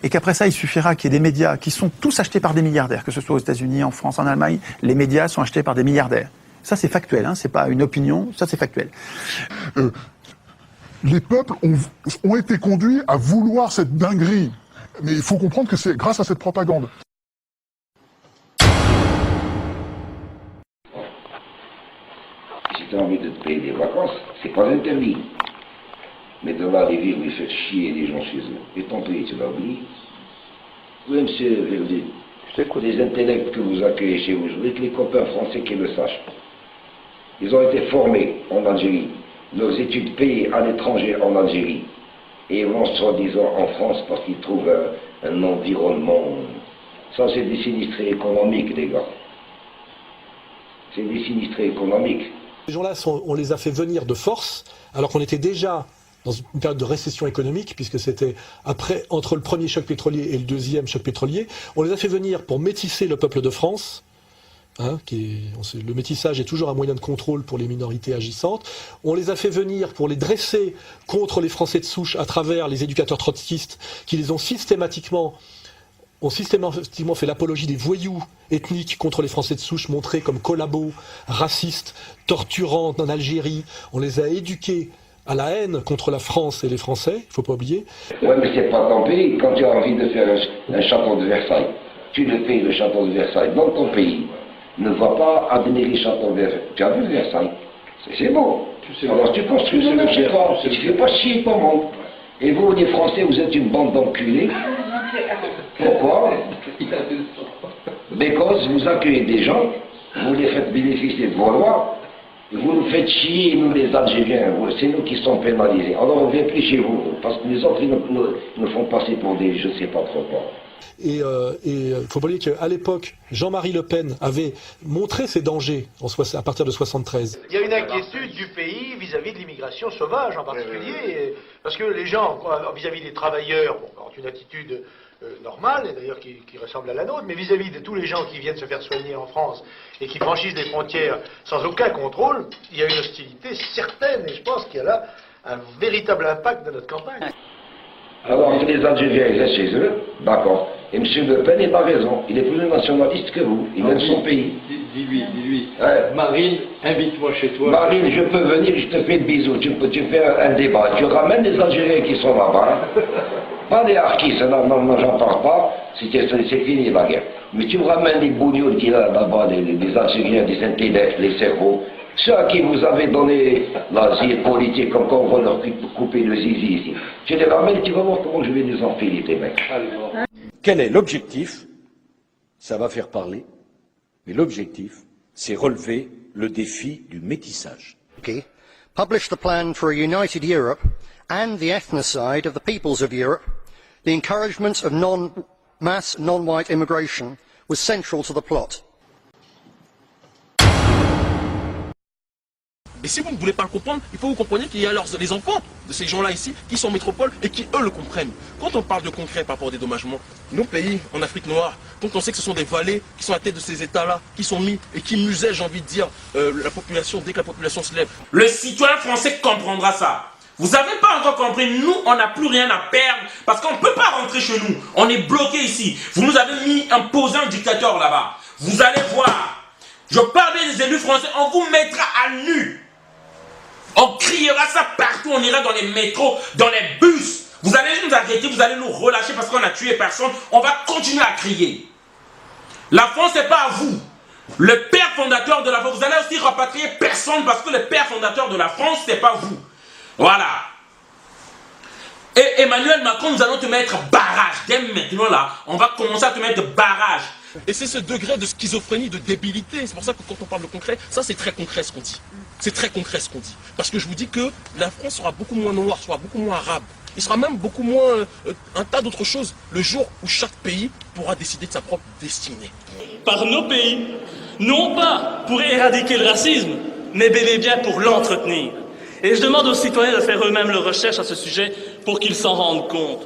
et qu'après ça, il suffira qu'il y ait des médias qui sont tous achetés par des milliardaires, que ce soit aux États-Unis, en France, en Allemagne, les médias sont achetés par des milliardaires. Ça, c'est factuel, hein, c'est pas une opinion, ça, c'est factuel. Les peuples ont été conduits à vouloir cette dinguerie. Mais il faut comprendre que c'est grâce à cette propagande. Si tu as envie de te payer des vacances, c'est pas interdit. Mais de là, les villes où ils font chier les gens chez eux. Et ton pays, tu l'as oublié. Oui, monsieur Verdi, les intellects que vous accueillez chez vous, je voudrais que les copains français qui le sachent. Ils ont été formés en Algérie, leurs études payées à l'étranger en Algérie. Et ils vont soi-disant en France parce qu'ils trouvent un environnement. Ça, c'est des sinistrés économiques, les gars. C'est des sinistrés économiques. Ces gens-là, on les a fait venir de force, alors qu'on était déjà dans une période de récession économique, puisque c'était entre le premier choc pétrolier et le deuxième choc pétrolier. On les a fait venir pour métisser le peuple de France. Le métissage est toujours un moyen de contrôle pour les minorités agissantes. On les a fait venir pour les dresser contre les Français de souche à travers les éducateurs trotskistes qui les ont systématiquement fait l'apologie des voyous ethniques contre les Français de souche, montrés comme collabos, racistes, torturants en Algérie. On les a éduqués à la haine contre la France et les Français, il ne faut pas oublier. Ouais, mais c'est pas ton pays. Quand tu as envie de faire un château de Versailles, tu le payes le château de Versailles dans ton pays. Ne va pas admirer le château de Versailles. Tu as vu Versailles? C'est beau. Alors tu construis ce que tu crois. Tu ne fais pas chier ton monde. Et vous, les Français, vous êtes une bande d'enculés. Pourquoi? Because vous accueillez des gens, vous les faites bénéficier de vos lois, et vous nous faites chier, nous les Algériens, c'est nous qui sommes pénalisés. Alors on ne vient plus chez vous, parce que les autres, ils nous font passer pour des je ne sais pas trop quoi. Et il faut pas oublier qu'à l'époque, Jean-Marie Le Pen avait montré ses dangers à partir de 1973. Il y a une inquiétude du pays vis-à-vis de l'immigration sauvage en particulier, parce que les gens, vis-à-vis des travailleurs, ont une attitude normale, et d'ailleurs qui ressemble à la nôtre, mais vis-à-vis de tous les gens qui viennent se faire soigner en France et qui franchissent les frontières sans aucun contrôle, il y a une hostilité certaine, et je pense qu'il y a là un véritable impact de notre campagne. Alors que les Algériens ils restent chez eux, d'accord. Et M. Le Pen n'a pas raison. Il est plus nationaliste que vous. Il aime son pays. Dis-lui. Ouais. Marine, invite-moi chez toi. Marine, je peux venir, je te fais le bisou. Tu fais un débat. Tu ramènes les Algériens qui sont là-bas. Pas des harkis, non, j'en parle pas. C'est fini la guerre. Mais tu me ramènes les bougnoules qui sont là-bas, les Algériens, des intellects, les cerveaux. Ceux à qui vous avez donné l'asile politique, comme quand on va leur couper le zizi ici. Tu les ramènes, tu vas voir comment je vais les enfiler, tes mecs. Quel est l'objectif? Ça va faire parler, mais l'objectif, c'est relever le défi du métissage. Published the plan for a united Europe and the ethnocide of the peoples of Europe. The encouragement of mass non-white immigration was central to the plot. Et si vous ne voulez pas le comprendre, il faut que vous compreniez qu'il y a les enfants de ces gens-là ici qui sont en métropole et qui, eux, le comprennent. Quand on parle de concret par rapport au dédommagement, nos pays, en Afrique noire, quand on sait que ce sont des vallées qui sont à la tête de ces États-là, qui sont mis et qui musaient, j'ai envie de dire, la population, dès que la population se lève. Le citoyen français comprendra ça. Vous n'avez pas encore compris, nous, on n'a plus rien à perdre parce qu'on ne peut pas rentrer chez nous. On est bloqué ici. Vous nous avez imposé un dictateur là-bas. Vous allez voir. Je parle des élus français, on vous mettra à nu. On criera ça partout, on ira dans les métros, dans les bus. Vous allez nous arrêter, vous allez nous relâcher parce qu'on a tué personne. On va continuer à crier. La France, c'est pas à vous. Le père fondateur de la France, vous allez aussi rapatrier personne parce que le père fondateur de la France, c'est pas vous. Voilà. Et Emmanuel Macron, nous allons te mettre barrage. Dès maintenant là, on va commencer à te mettre barrage. Et c'est ce degré de schizophrénie, de débilité. C'est pour ça que quand on parle de concret, ça c'est très concret ce qu'on dit. C'est très concret ce qu'on dit. Parce que je vous dis que la France sera beaucoup moins noire, sera beaucoup moins arabe. Il sera même beaucoup moins un tas d'autres choses le jour où chaque pays pourra décider de sa propre destinée. Par nos pays, non pas pour éradiquer le racisme, mais bel et bien pour l'entretenir. Et je demande aux citoyens de faire eux-mêmes leurs recherches à ce sujet pour qu'ils s'en rendent compte.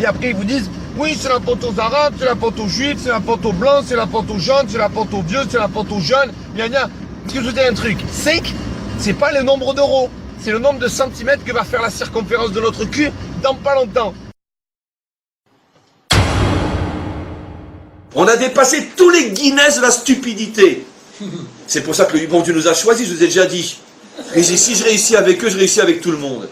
Et après ils vous disent, oui c'est la faute aux arabes, c'est la faute aux juifs, c'est la faute aux blancs, c'est la faute aux jeunes, c'est la faute aux vieux, c'est la faute aux jeunes, gna gna. Parce que je vous dis un truc, c'est pas le nombre d'euros, c'est le nombre de centimètres que va faire la circonférence de notre cul dans pas longtemps. On a dépassé tous les Guinness de la stupidité. C'est pour ça que le bon Dieu nous a choisis, je vous ai déjà dit. Et si je réussis avec eux, je réussis avec tout le monde.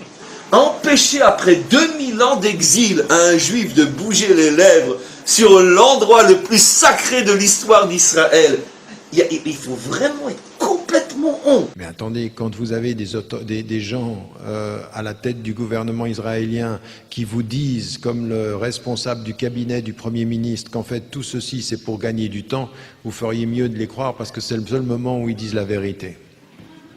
Empêcher après 2000 ans d'exil à un juif de bouger les lèvres sur l'endroit le plus sacré de l'histoire d'Israël, il faut vraiment être complètement honte. Mais attendez, quand vous avez des gens à la tête du gouvernement israélien qui vous disent, comme le responsable du cabinet du Premier ministre, qu'en fait tout ceci c'est pour gagner du temps, vous feriez mieux de les croire parce que c'est le seul moment où ils disent la vérité.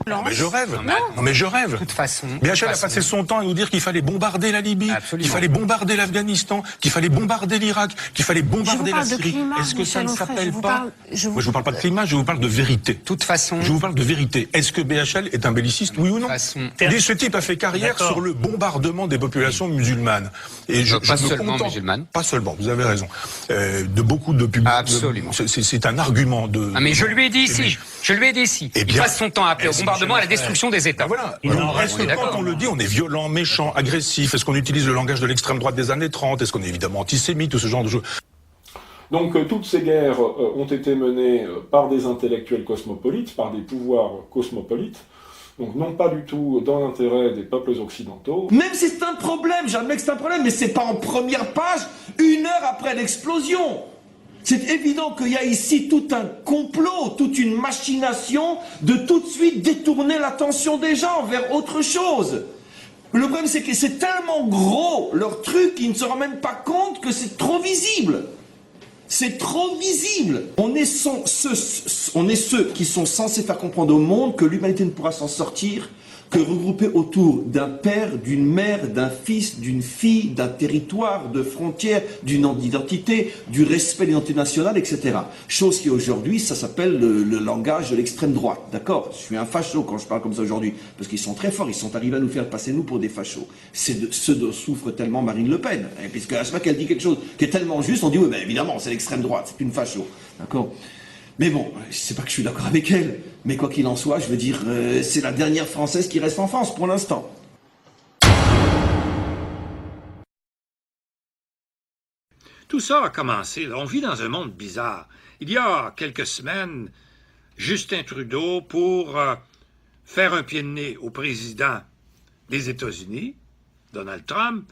Non, mais je rêve. Non, mais je rêve. De toute façon. BHL a passé son temps à nous dire qu'il fallait bombarder la Libye, qu'il fallait bombarder l'Afghanistan, qu'il fallait bombarder l'Irak, qu'il fallait bombarder la Syrie. Est-ce que ça ne s'appelle pas... Moi, je vous parle pas de climat, je vous parle de vérité. De toute façon. Je vous parle de vérité. Est-ce que BHL est un belliciste, oui ou non? Ce type a fait carrière sur le bombardement des populations musulmanes. Et pas seulement musulmanes. Pas seulement, vous avez raison. De beaucoup de publics. Absolument. C'est un argument de... Ah, mais je lui ai dit ici. Je lui ai dit ici. Il passe son temps à appeler au bombardement, à la destruction des États. Voilà. Quand on le dit, on est violent, méchant, agressif. Est-ce qu'on utilise le langage de l'extrême droite des années 30? Est-ce qu'on est évidemment antisémite, tout ce genre de choses? Donc toutes ces guerres ont été menées par des intellectuels cosmopolites, par des pouvoirs cosmopolites, donc non pas du tout dans l'intérêt des peuples occidentaux. Même si c'est un problème, j'admets que c'est un problème, mais c'est pas en première page, 1 heure après l'explosion. C'est évident qu'il y a ici tout un complot, toute une machination de tout de suite détourner l'attention des gens vers autre chose. Le problème, c'est que c'est tellement gros, leur truc, qu'ils ne se rendent même pas compte que c'est trop visible. C'est trop visible. On est ceux qui sont censés faire comprendre au monde que l'humanité ne pourra s'en sortir que regroupée autour d'un père, d'une mère, d'un fils, d'une fille, d'un territoire, de frontières, d'une identité, du respect de l'identité nationale, etc. Chose qui aujourd'hui, ça s'appelle le langage de l'extrême droite. D'accord? Je suis un facho quand je parle comme ça aujourd'hui, parce qu'ils sont très forts, ils sont arrivés à nous faire passer nous pour des fachos. C'est de ce dont souffre tellement Marine Le Pen. Et puisque à chaque fois qu'elle dit quelque chose qui est tellement juste, on dit oui, ben évidemment, c'est l'extrême droite, c'est une facho. D'accord? Mais bon, c'est pas que je suis d'accord avec elle, mais quoi qu'il en soit, je veux dire, c'est la dernière Française qui reste en France pour l'instant. Tout ça a commencé, là, on vit dans un monde bizarre. Il y a quelques semaines, Justin Trudeau, pour faire un pied de nez au président des États-Unis, Donald Trump,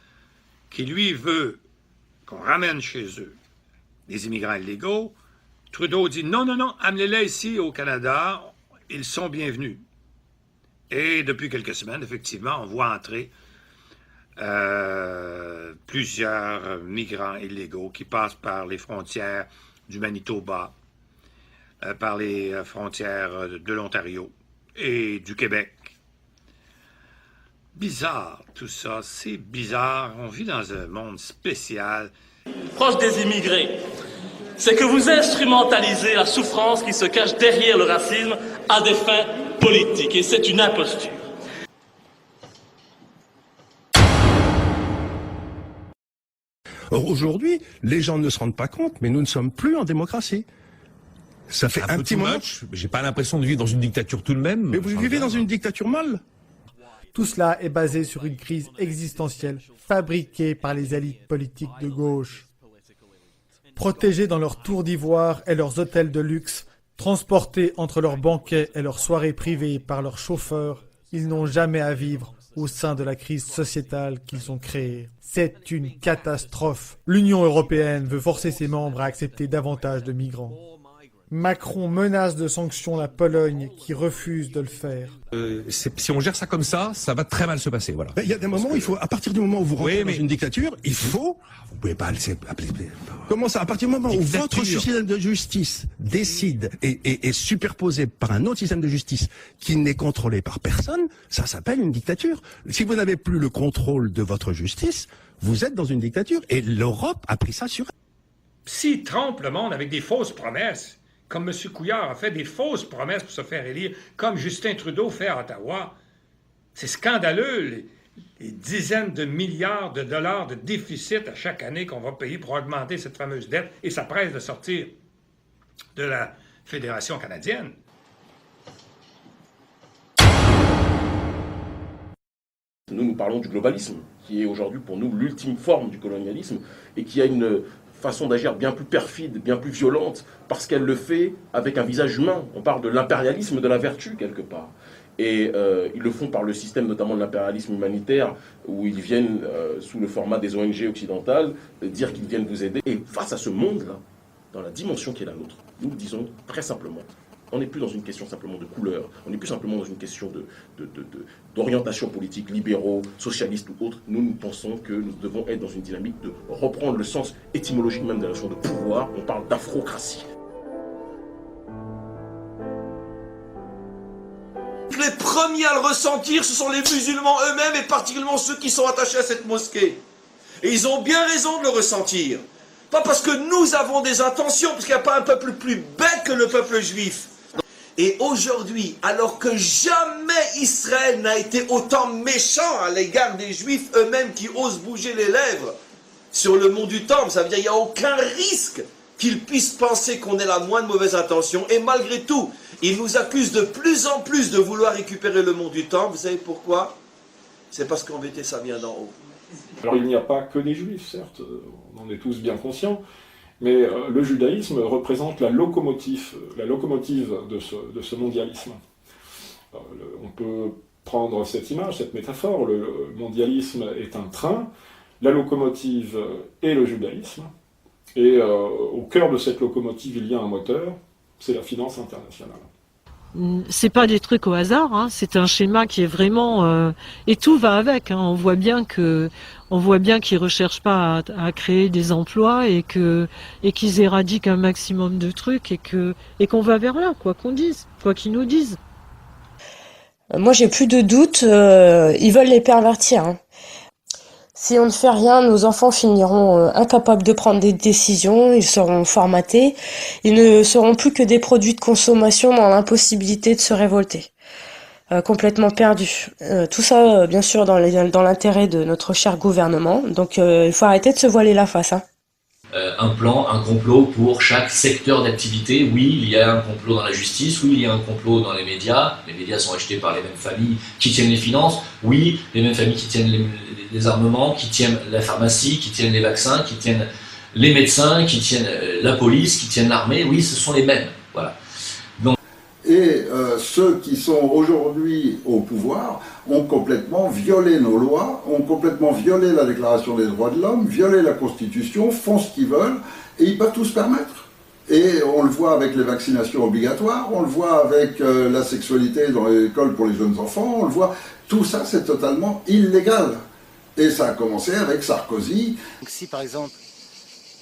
qui lui veut qu'on ramène chez eux des immigrants illégaux, Trudeau dit non, amenez-les ici au Canada, ils sont bienvenus. Et depuis quelques semaines, effectivement, on voit entrer plusieurs migrants illégaux qui passent par les frontières du Manitoba, par les frontières de l'Ontario et du Québec. Bizarre tout ça, c'est bizarre. On vit dans un monde spécial. Proche des immigrés, c'est que vous instrumentalisez la souffrance qui se cache derrière le racisme à des fins politiques. Et c'est une imposture. Or, aujourd'hui, les gens ne se rendent pas compte, mais nous ne sommes plus en démocratie. Ça fait un petit moment. J'ai pas l'impression de vivre dans une dictature tout de même. Mais vous vivez dans une dictature molle. Tout cela est basé sur une crise existentielle fabriquée par les élites politiques de gauche. Protégés dans leurs tours d'ivoire et leurs hôtels de luxe, transportés entre leurs banquets et leurs soirées privées par leurs chauffeurs, ils n'ont jamais à vivre au sein de la crise sociétale qu'ils ont créée. C'est une catastrophe. L'Union européenne veut forcer ses membres à accepter davantage de migrants. Macron menace de sanctions la Pologne qui refuse de le faire. Si on gère ça comme ça va très mal se passer. Voilà. Il y a des moments où il faut, à partir du moment où vous rentrez dans une dictature, il faut... Vous pouvez pas appeler... Comment ça? À partir du moment où votre système de justice décide et est superposé par un autre système de justice qui n'est contrôlé par personne, ça s'appelle une dictature. Si vous n'avez plus le contrôle de votre justice, vous êtes dans une dictature. Et l'Europe a pris ça sur elle. S'ils trompent le monde avec des fausses promesses, comme M. Couillard a fait des fausses promesses pour se faire élire, comme Justin Trudeau fait à Ottawa, c'est scandaleux, les dizaines de milliards de dollars de déficit à chaque année qu'on va payer pour augmenter cette fameuse dette, et ça presse de sortir de la Fédération canadienne. Nous parlons du globalisme, qui est aujourd'hui pour nous l'ultime forme du colonialisme, et qui a une façon d'agir bien plus perfide, bien plus violente, parce qu'elle le fait avec un visage humain. On parle de l'impérialisme de la vertu, quelque part. Et ils le font par le système notamment de l'impérialisme humanitaire, où ils viennent, sous le format des ONG occidentales, dire qu'ils viennent vous aider. Et face à ce monde-là, dans la dimension qui est la nôtre, nous disons très simplement, on n'est plus dans une question simplement de couleur, on n'est plus simplement dans une question d'orientation politique, libéraux, socialistes ou autres. Nous pensons que nous devons être dans une dynamique de reprendre le sens étymologique même de la notion de pouvoir. On parle d'afrocratie. Les premiers à le ressentir, ce sont les musulmans eux-mêmes et particulièrement ceux qui sont attachés à cette mosquée. Et ils ont bien raison de le ressentir. Pas parce que nous avons des intentions, parce qu'il n'y a pas un peuple plus bête que le peuple juif. Et aujourd'hui, alors que jamais Israël n'a été autant méchant à l'égard des Juifs eux-mêmes qui osent bouger les lèvres sur le mont du Temple, ça veut dire qu'il n'y a aucun risque qu'ils puissent penser qu'on ait la moindre mauvaise intention. Et malgré tout, ils nous accusent de plus en plus de vouloir récupérer le mont du Temple. Vous savez pourquoi? C'est parce qu'en vérité, ça vient d'en haut. Alors il n'y a pas que des Juifs, certes, on en est tous bien conscients. Mais le judaïsme représente la locomotive de ce mondialisme. On peut prendre cette image, cette métaphore, le mondialisme est un train, la locomotive est le judaïsme, et au cœur de cette locomotive, il y a un moteur, c'est la finance internationale. C'est pas des trucs au hasard, hein. C'est un schéma qui est vraiment et tout va avec. Hein. On voit bien qu'ils recherchent pas à créer des emplois et qu'ils éradiquent un maximum de trucs et qu'on va vers là, quoi qu'ils nous disent. Moi, j'ai plus de doute. Ils veulent les pervertir. Hein. Si on ne fait rien, nos enfants finiront incapables de prendre des décisions, ils seront formatés, ils ne seront plus que des produits de consommation dans l'impossibilité de se révolter. Complètement perdus. Tout ça, bien sûr, dans l'intérêt de notre cher gouvernement. Donc, il faut arrêter de se voiler la face. Hein. Un plan, un complot pour chaque secteur d'activité. Oui, il y a un complot dans la justice, oui, il y a un complot dans les médias sont achetés par les mêmes familles qui tiennent les finances, oui, les mêmes familles qui tiennent les armements, qui tiennent la pharmacie, qui tiennent les vaccins, qui tiennent les médecins, qui tiennent la police, qui tiennent l'armée, oui, ce sont les mêmes, voilà. Donc... Et ceux qui sont aujourd'hui au pouvoir ont complètement violé nos lois, ont complètement violé la Déclaration des droits de l'homme, violé la Constitution, font ce qu'ils veulent, et ils peuvent tout se permettre. Et on le voit avec les vaccinations obligatoires, on le voit avec la sexualité dans les écoles pour les jeunes enfants, on le voit, tout ça c'est totalement illégal. Et ça a commencé avec Sarkozy. Si par exemple,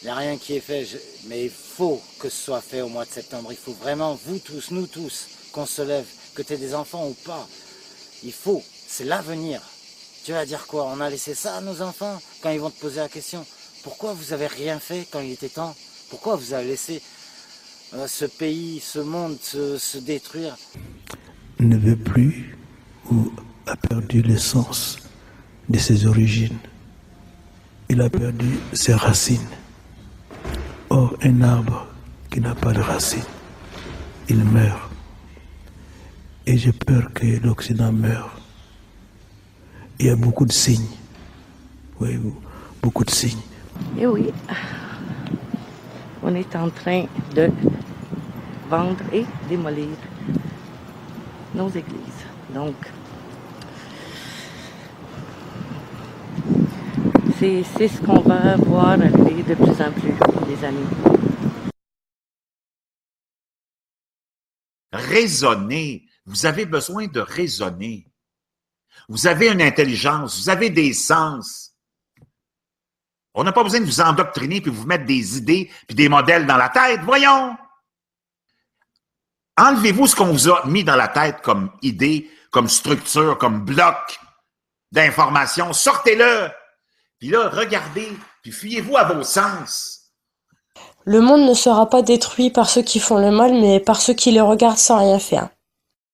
il n'y a rien qui est fait, mais il faut que ce soit fait au mois de septembre. Il faut vraiment, vous tous, nous tous, qu'on se lève, que tu aies des enfants ou pas. Il faut, c'est l'avenir. Tu vas dire quoi? On a laissé ça à nos enfants quand ils vont te poser la question. Pourquoi vous avez rien fait quand il était temps? Pourquoi vous avez laissé ce pays, ce monde se détruire? Ne veut plus ou a perdu le sens de ses origines. Il a perdu ses racines. Or, un arbre qui n'a pas de racines, il meurt. Et j'ai peur que l'Occident meure. Il y a beaucoup de signes. Oui, beaucoup de signes. Et oui, on est en train de vendre et démolir nos églises. Donc, c'est ce qu'on va voir arriver de plus en plus les années. Raisonner. Vous avez besoin de raisonner. Vous avez une intelligence, vous avez des sens. On n'a pas besoin de vous endoctriner puis vous mettre des idées puis des modèles dans la tête. Voyons! Enlevez-vous ce qu'on vous a mis dans la tête comme idée, comme structure, comme bloc d'information. Sortez-le! Puis là, regardez, puis fiez-vous à vos sens. Le monde ne sera pas détruit par ceux qui font le mal, mais par ceux qui le regardent sans rien faire.